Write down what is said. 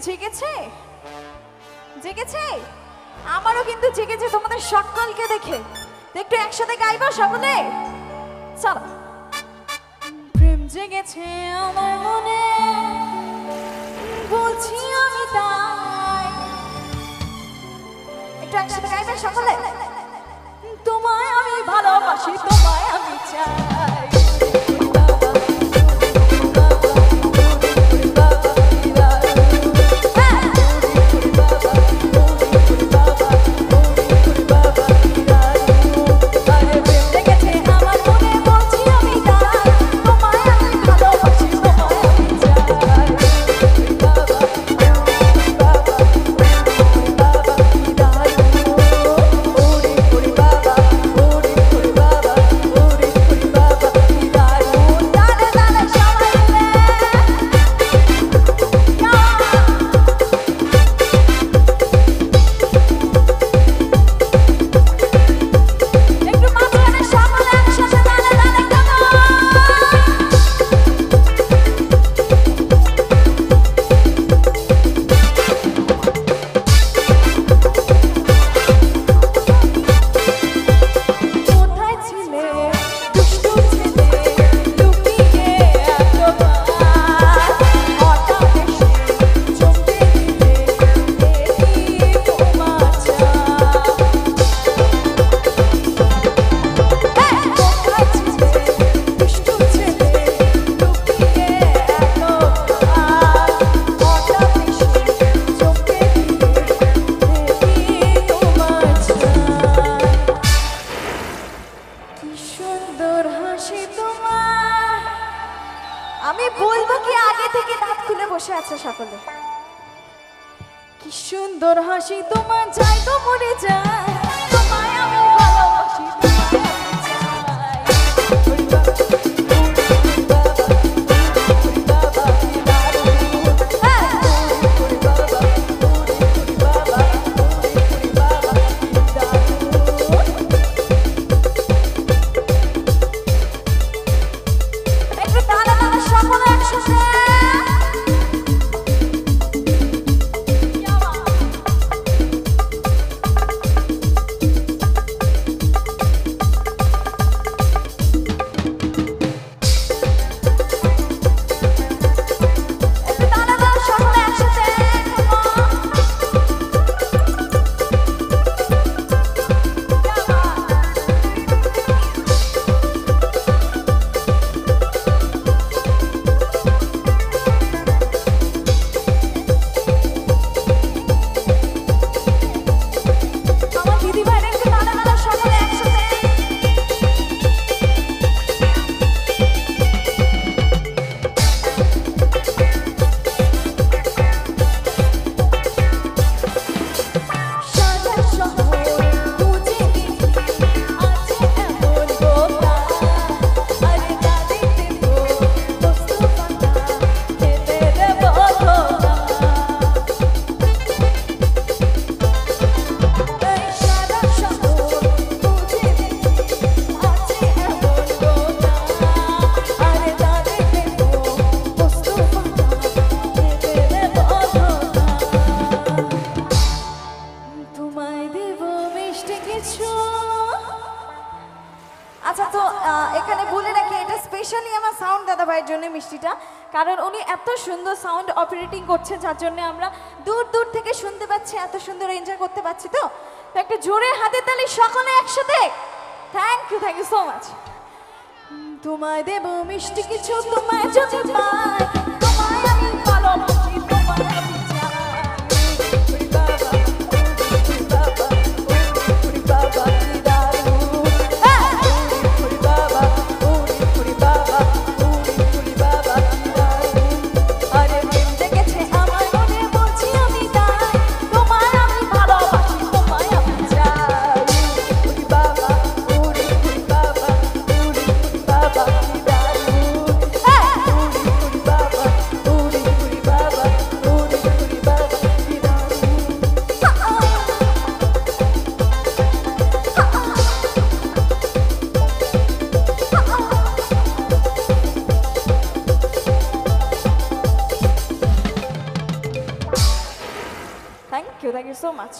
জেগেছে জেগেছে আমারও কিন্তু জেগেছে তোমাদের সকলকে দেখে একটু একসাথে গাইবো সকলে চলো প্রেম জেগেছে আমার মনে বলছি আমি তাই একটু একসাথে গাইবে সকলে তোমায় আমি ভালোবাসি তোমায় আমি চাই আমি বলবো কি আগে থেকে দাঁত খুলে বসে আছে সকলে কি সুন্দর হাসি তোমার যাই তো মরে যায় তোমায় আমি ভালোবাসি আচ্ছা তো এখানে বলে রাখি এটা স্পেশালি আমার সাউন্ড দাদা ভাইয়ের জন্য মিষ্টিটা কারণ উনি এত সুন্দর সাউন্ড অপারেটিং করছে যার জন্য আমরা দূর দূর থেকে শুনতে পাচ্ছি এত সুন্দর এনজয় করতে পারছি তো একটা জোরে হাতে তালি সকলে একসাথে থ্যাংক ইউ সো মাচ তোমায় দেব মিষ্টি কিছু তোমায় যদি পাই তোমায় আমি ভালোবাসি তোমায় আমি সো মাচ।